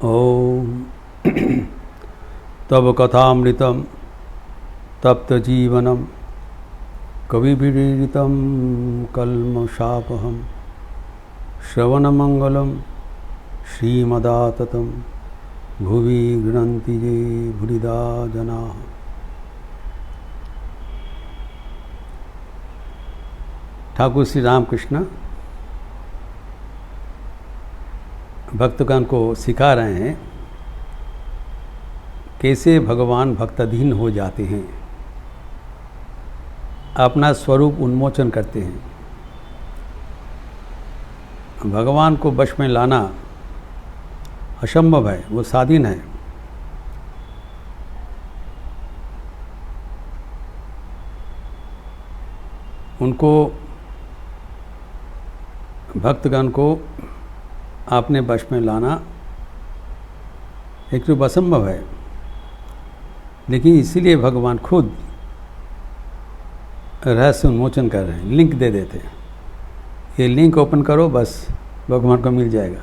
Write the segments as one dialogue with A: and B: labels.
A: ओम तब कथामृतम तप्त जीवनम कविभिरीडितं कल्मषापहं श्रवणमंगलम श्रीमदाततं भुवि गृह्णन्ति ये भूरिदा जनाः। ठाकुर श्री रामकृष्ण भक्तगण को सिखा रहे हैं कैसे भगवान भक्ताधीन हो जाते हैं, अपना स्वरूप उन्मोचन करते हैं। भगवान को वश में लाना असंभव है, वो साधीन है। उनको भक्तगण को अपने वश में लाना एक तो असंभव है, लेकिन इसीलिए भगवान खुद रहस्य उन्मोचन कर रहे हैं, लिंक दे देते हैं। ये लिंक ओपन करो, बस भगवान को मिल जाएगा।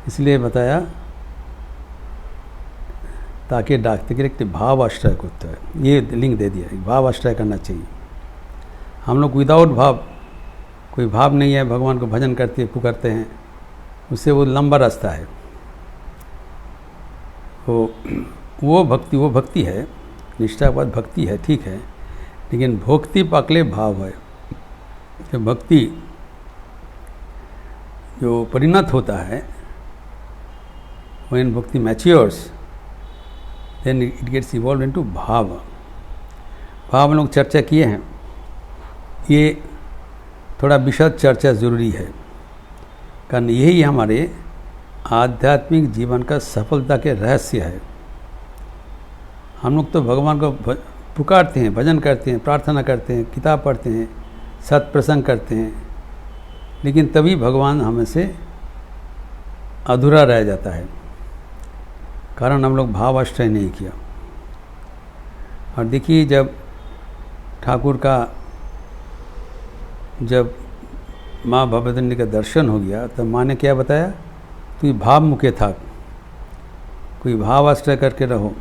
A: इसलिए बताया ताकि डाकते कि भाव आश्रय होता है, ये लिंक दे दिया, भाव आश्रय करना चाहिए। हम लोग विदाउट भाव, कोई भाव नहीं है, भगवान को भजन करते पुकारते हैं, उससे वो लंबा रास्ता है। वो भक्ति है, निष्ठावाद भक्ति है, ठीक है, लेकिन भोक्ति पकले भाव है। तो भक्ति जो परिणत होता है, when भक्ति matures then it gets evolved into भाव। हम लोग चर्चा किए हैं, ये थोड़ा विशद चर्चा ज़रूरी है, कारण यही हमारे आध्यात्मिक जीवन का सफलता के रहस्य है। हम लोग तो भगवान को पुकारते हैं, भजन करते हैं, प्रार्थना करते हैं, किताब पढ़ते हैं, सत्प्रसंग करते हैं, लेकिन तभी भगवान हमें से अधूरा रह जाता है, कारण हम लोग भाव आश्रय नहीं किया। और देखिए, जब ठाकुर का जब माँ भवदंडी का दर्शन हो गया, तब माँ ने क्या बताया, तू भाव मुखे था, कोई भाव आश्रय करके रहो।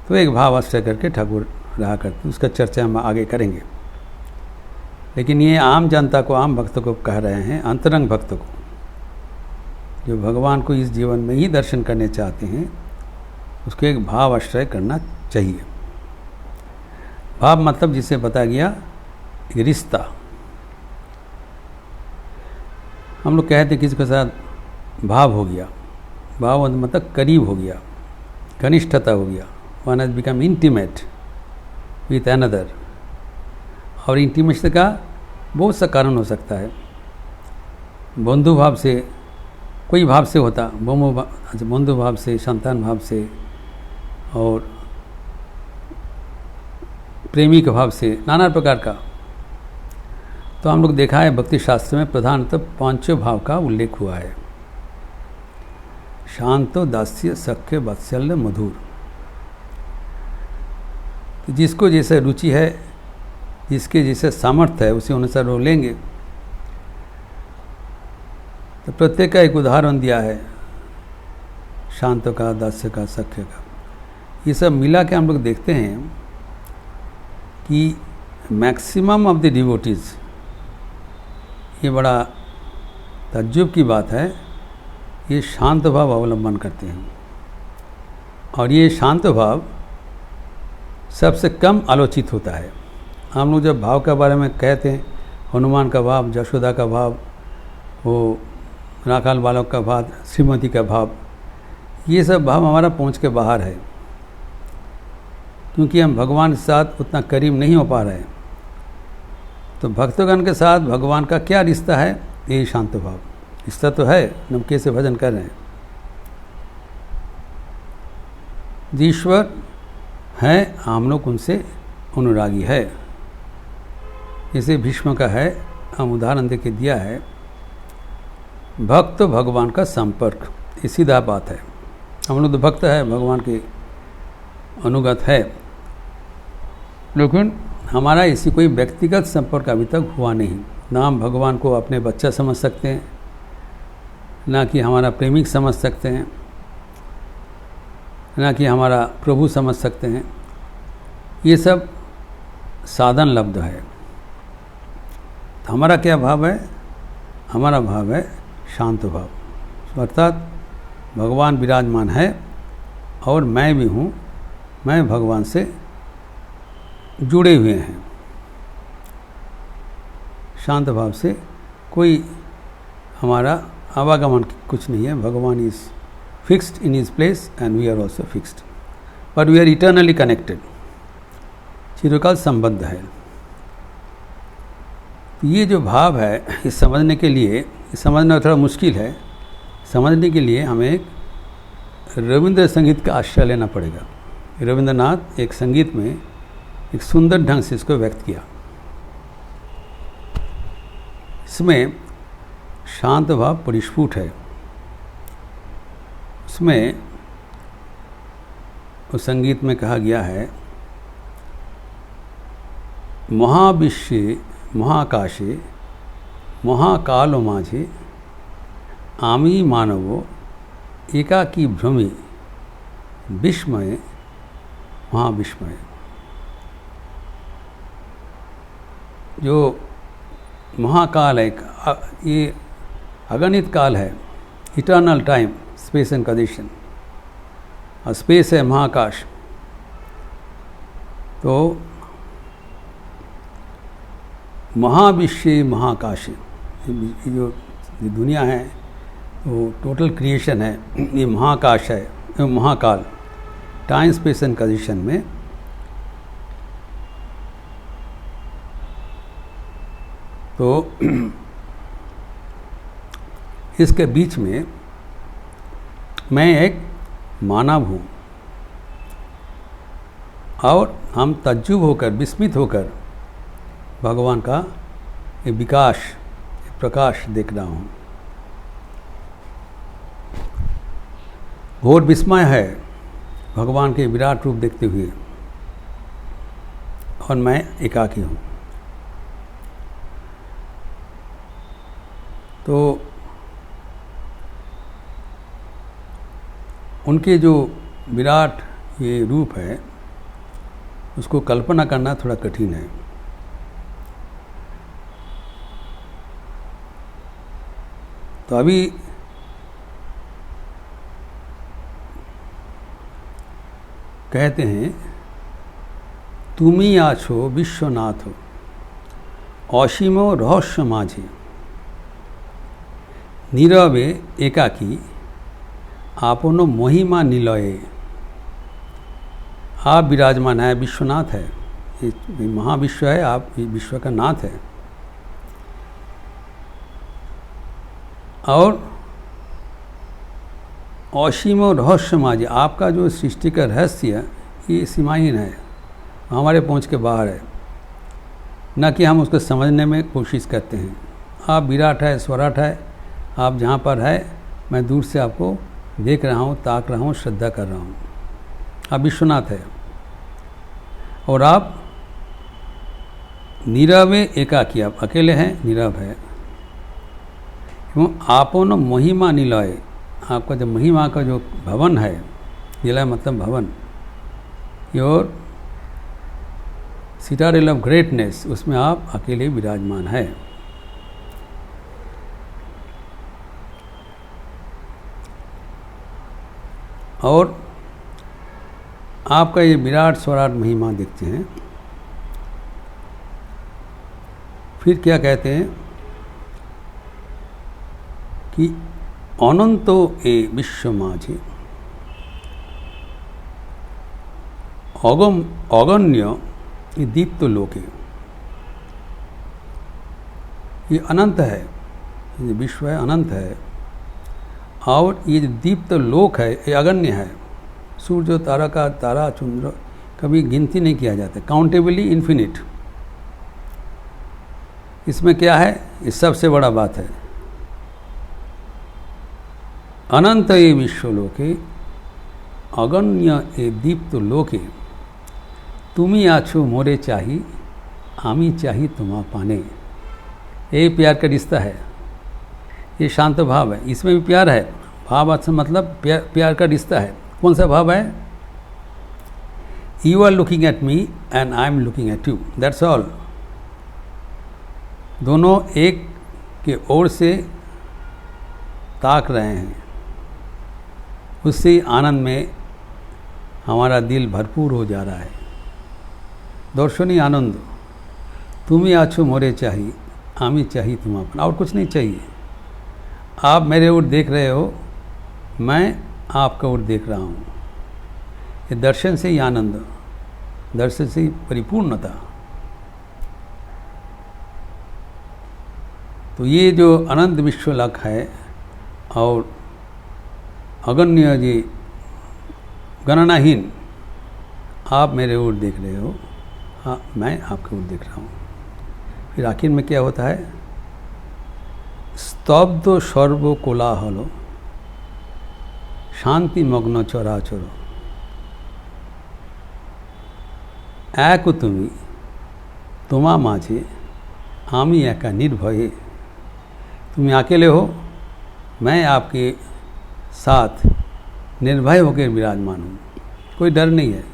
A: तो एक भाव आश्रय करके ठाकुर रहा करते, उसका चर्चा हम आगे करेंगे। लेकिन ये आम जनता को, आम भक्तों को कह रहे हैं, अंतरंग भक्तों को, जो भगवान को इस जीवन में ही दर्शन करने चाहते हैं, उसको एक भाव आश्रय करना चाहिए। भाव मतलब जिसे बताया गया रिश्ता। हम लोग कहते किसी के साथ भाव हो गया, भाव मतलब करीब हो गया, घनिष्ठता हो गया, one has become intimate with another. और इंटीमेसी का बहुत सा कारण हो सकता है। बंधु भाव से, कोई भाव से होता, बंधु भाव से, संतान भाव से, और प्रेमी के भाव से, नाना प्रकार का। तो हम लोग देखा है भक्ति शास्त्र में प्रधानतः पांचों भाव का उल्लेख हुआ है। शांतो, दास्य, सख्य, वात्सल्य, मधुर। तो जिसको जैसे रुचि है, जिसके जैसे सामर्थ्य है, उसी अनुसार वो लेंगे। तो प्रत्येक का एक उदाहरण दिया है, शांत का, दास्य का, सख्य का। ये सब मिला के हम लोग देखते हैं कि मैक्सिमम ऑफ द डिवोटीज, ये बड़ा तज्जुब की बात है, ये शांत भाव अवलंबन करते हैं। और ये शांत भाव सबसे कम आलोचित होता है। हम लोग जब भाव के बारे में कहते हैं, हनुमान का भाव, यशोदा का भाव, वो राखाल बालक का भाव, श्रीमती का भाव, ये सब भाव हमारा पहुंच के बाहर है, क्योंकि हम भगवान के साथ उतना करीब नहीं हो पा रहे हैं। तो भक्तगण के साथ भगवान का क्या रिश्ता है, यही शांत भाव। रिश्ता तो है, हम कैसे भजन कर रहे हैं। ईश्वर हैं, हम लोग उनसे अनुरागी है। जैसे भीष्म का है, हम उदाहरण देके दिया है, भक्त भगवान का संपर्क, ये सीधा बात है। हम लोग तो भक्त है, भगवान के अनुगत है, लेकिन हमारा इसी कोई व्यक्तिगत संपर्क अभी तक हुआ नहीं। ना हम भगवान को अपने बच्चा समझ सकते हैं, ना कि हमारा प्रेमिक समझ सकते हैं, ना कि हमारा प्रभु समझ सकते हैं। ये सब साधन लब्ध है। तो हमारा क्या भाव है? हमारा भाव है शांत भाव, अर्थात भगवान विराजमान है और मैं भी हूँ, मैं भगवान से जुड़े हुए हैं। शांत भाव से कोई हमारा आवागमन कुछ नहीं है। भगवान is fixed in his place and we are also fixed, but we are eternally connected, चिरकाल संबद्ध है। ये जो भाव है, इस समझने के लिए, इस समझना थोड़ा मुश्किल है। समझने के लिए हमें एक रविंद्र संगीत का आश्रय लेना पड़ेगा। रविंद्रनाथ एक संगीत में एक सुंदर ढंग से इसको व्यक्त किया। इसमें शांत भाव परिस्फुट है। उसमें उस संगीत में कहा गया है, महाविश्वे महाकाशे महाकालो माझे आमी मानवो एकाकी भ्रमे विस्मय महाविस्मय। जो महाकाल है, ये अगणित काल है, eternal time, space and condition, और स्पेस है महाकाश। तो महाविश्व महाकाश, ये जो दुनिया है वो टोटल क्रिएशन है, ये महाकाश है, ये Mahakal, time space and condition में। तो इसके बीच में मैं एक मानव हूँ और हम तज्जुब होकर, विस्मित होकर भगवान का ये विकास, ये प्रकाश देख रहा हूँ। घोर विस्मय है भगवान के विराट रूप देखते हुए, और मैं एकाकी हूँ। तो उनके जो विराट ये रूप है, उसको कल्पना करना थोड़ा कठिन है। तो अभी कहते हैं, तुमी आछो विश्वनाथ असीमो रहस्य माझे नीरवे एकाकी आपनो महिमा निलये। आप विराजमान है, विश्वनाथ है, ये महाविश्व है, आप विश्व का नाथ है। और असीम रहस्य माझे, आपका जो सृष्टि का रहस्य ये सीमाहीन है, हमारे पहुँच के बाहर है, न कि हम उसको समझने में कोशिश करते हैं। आप विराट है, स्वराट है, आप जहाँ पर है, मैं दूर से आपको देख रहा हूँ, ताक रहा हूँ, श्रद्धा कर रहा हूँ। आप विश्वनाथ है और आप नीरवे एकाकी, आप अकेले हैं, नीरव है। आपनो महिमा निलय, आपका जो महिमा का जो भवन है, निलय मतलब भवन, योर सिटाडेल ऑफ ग्रेटनेस, उसमें आप अकेले विराजमान है। और आपका ये विराट स्वराट महिमा देखते हैं। फिर क्या कहते हैं कि अनंतो ए विश्व माझे अगण्य ये दीप्त लोके। ये अनंत है, ये विश्व है, अनंत है, और ये जो दीप्त लोक है ये अगण्य है। सूर्य तारा का तारा चंद्र कभी गिनती नहीं किया जाता, काउंटेबली इन्फिनिट। इसमें क्या है, ये सबसे बड़ा बात है। अनंत ये विश्व लोके अगण्य ये दीप्त लोके तुमी आछो मोरे चाही आमी चाही तुमा पाने। ये प्यार का रिश्ता है। ये शांत भाव है, इसमें भी प्यार है। भाव अच्छा मतलब प्यार का रिश्ता है। कौन सा भाव है? You are looking at me and I am looking at you, that's all. दोनों एक के ओर से ताक रहे हैं, उससे आनंद में हमारा दिल भरपूर हो जा रहा है। दर्शनी आनंद, তুমি আছো मोरे चाहिए, आमी चाहिए तुम अपना, और कुछ नहीं चाहिए। आप मेरे ओर देख रहे हो, मैं आपका ओर देख रहा हूँ। ये दर्शन से ही आनंद, दर्शन से ही परिपूर्णता। तो ये जो अनंत विश्वलक है और अगण्य जी गणनाहीन, आप मेरे ओर देख रहे हो, हाँ मैं आपके ओर देख रहा हूँ। फिर आखिर में क्या होता है? स्तब्ध सर्व कोलाहल शांति मग्न चराचर, एक तुमी तुम्हा माझे आमी एका निर्भये। तुम अकेले हो, मैं आपके साथ निर्भय होकर विराजमान हूँ, कोई डर नहीं है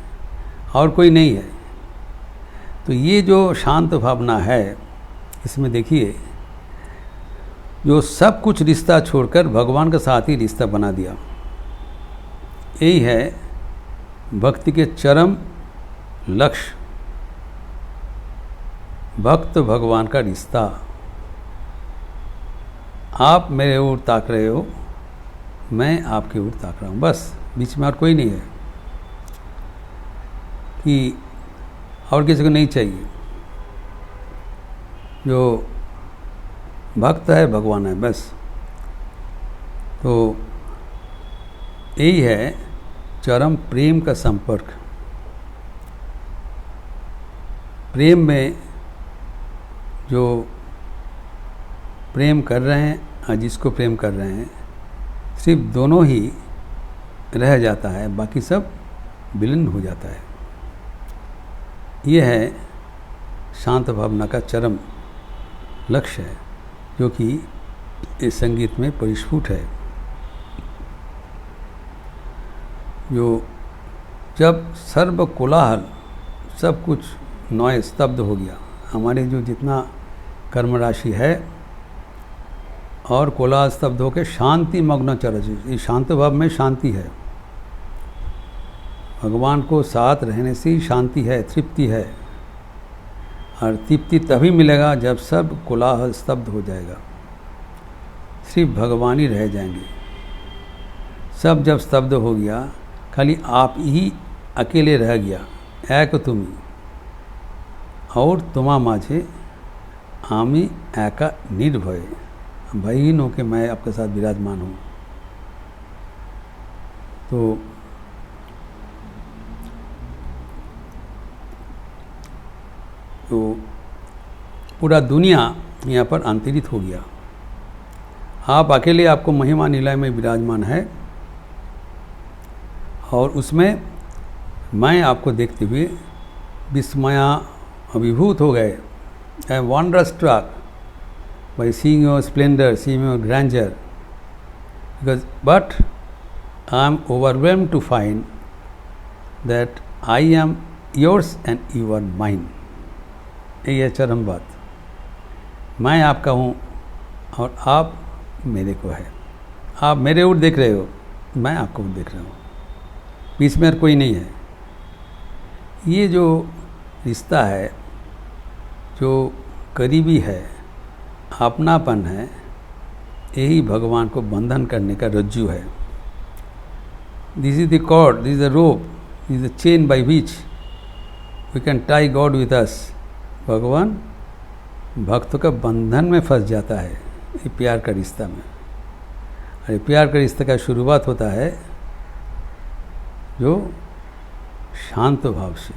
A: और कोई नहीं है। तो ये जो शांत भावना है, इसमें देखिए जो सब कुछ रिश्ता छोड़कर भगवान के साथ ही रिश्ता बना दिया। यही है भक्ति के चरम लक्ष्य, भक्त भगवान का रिश्ता। आप मेरे ओर ताक रहे हो, मैं आपके ओर ताक रहा हूँ, बस बीच में और कोई नहीं है कि और किसी को नहीं चाहिए। जो भक्त है भगवान है, बस। तो यही है चरम प्रेम का संपर्क। प्रेम में जो प्रेम कर रहे हैं और जिसको प्रेम कर रहे हैं, सिर्फ दोनों ही रह जाता है, बाकी सब विलीन हो जाता है। ये है शांत भावना का चरम लक्ष्य है, जो कि इस संगीत में परिस्फुट है। जो जब सर्व कोलाहल, सब कुछ नॉय स्तब्ध हो गया, हमारे जो जितना कर्म राशि है और कोलाहल स्तब्ध होकर शांति मग्न चरज, ये शांत भाव में शांति है। भगवान को साथ रहने से ही शांति है, तृप्ति है। और तृप्ति तभी मिलेगा जब सब कोलाहल स्तब्ध हो जाएगा, सिर्फ भगवान ही रह जाएंगे। सब जब स्तब्ध हो गया, खाली आप ही अकेले रह गया, एक तुमी और तुम्हा माझे आमी एका निर्भय, भयहीन हो के मैं आपके साथ विराजमान हूँ। तो पूरा दुनिया यहाँ पर अंतरित हो गया। आप अकेले, आपको महिमा निलय में विराजमान है और उसमें मैं आपको देखते हुए विस्मया अभिभूत हो गए। I am wonder struck by seeing your splendor, seeing your grandeur, but I am overwhelmed to find that I am yours and you are mine. यही है चरम बात। मैं आपका हूँ और आप मेरे को है। आप मेरे ओर देख रहे हो, मैं आपको ओर देख रहा हूँ, बीच में कोई नहीं है। ये जो रिश्ता है, जो करीबी है, अपनापन है, यही भगवान को बंधन करने का रज्जू है। This is the cord, this is the rope, this is the chain by which we can tie God with us. भगवान भक्तों का बंधन में फंस जाता है, ये प्यार का रिश्ता में। और प्यार का रिश्ते का शुरुआत होता है जो शांत भाव से।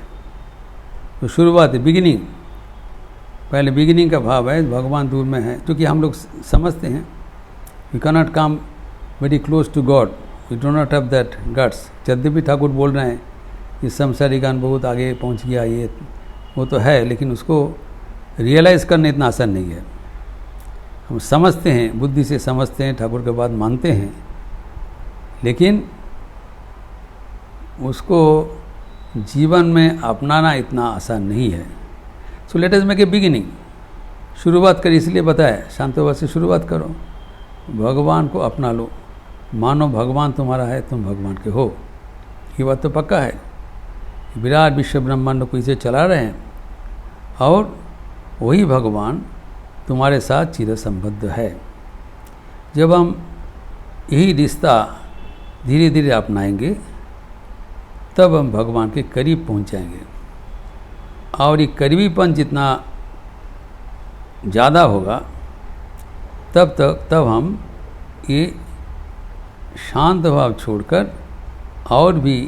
A: तो शुरुआत है, बिगिनिंग, पहले बिगिनिंग का भाव है, भगवान दूर में है। क्योंकि हम लोग समझते हैं we can not come very close to God, we do not have that guts. यद्यपि ठाकुर बोल रहे हैं कि संसारी ज्ञान बहुत आगे पहुंच गया, ये वो तो है, लेकिन उसको रियलाइज़ करना इतना आसान नहीं है। हम समझते हैं, बुद्धि से समझते हैं, ठाकुर के बात मानते हैं, लेकिन उसको जीवन में अपनाना इतना आसान नहीं है। So let us make a beginning. शुरुआत करी, इसलिए बताया शांतोबा से शुरुआत करो, भगवान को अपना लो, मानो भगवान तुम्हारा है, तुम भगवान के हो। ये बात तो पक्का है। विराट विश्व ब्रह्मांड को इसे चला रहे हैं और वही भगवान तुम्हारे साथ चिर संबद्ध है। जब हम यही रिश्ता धीरे धीरे अपनाएंगे तब हम भगवान के करीब पहुंच जाएंगे। और ये करीबीपन जितना ज़्यादा होगा तब हम ये शांत भाव छोड़कर और भी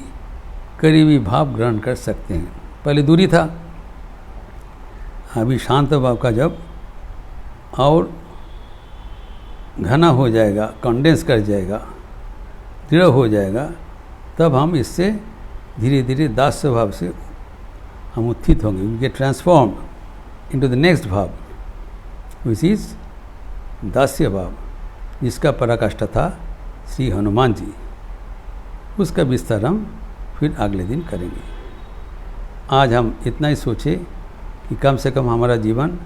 A: करीबी भाव ग्रहण कर सकते हैं। पहले दूरी था, अभी शांत भाव का जब और घना हो जाएगा, कंडेंस कर जाएगा, दृढ़ हो जाएगा, तब हम इससे धीरे धीरे दास्य भाव से हम उत्थित होंगे। We get transformed into the next भाव विच इज दास्य भाव, जिसका पराकाष्ठा था श्री हनुमान जी। उसका विस्तार हम फिर अगले दिन करेंगे। आज हम इतना ही सोचे कि कम से कम हमारा जीवन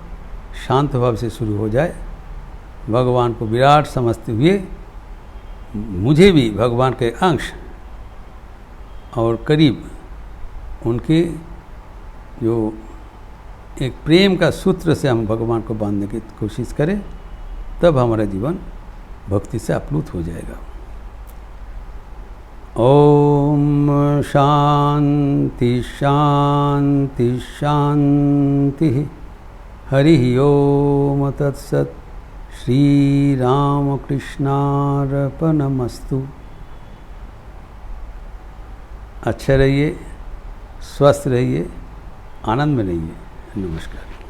A: शांत भाव से शुरू हो जाए, भगवान को विराट समझते हुए मुझे भी भगवान के अंश और करीब उनके जो एक प्रेम का सूत्र से हम भगवान को बांधने की कोशिश करें, तब हमारा जीवन भक्ति से आप्लुत हो जाएगा। ओम शांति शांति शांति। हरि ओम तत्सत। श्री राम कृष्णार्पणमस्तु। अच्छे रहिए, स्वस्थ रहिए, आनंद में रहिए। नमस्कार।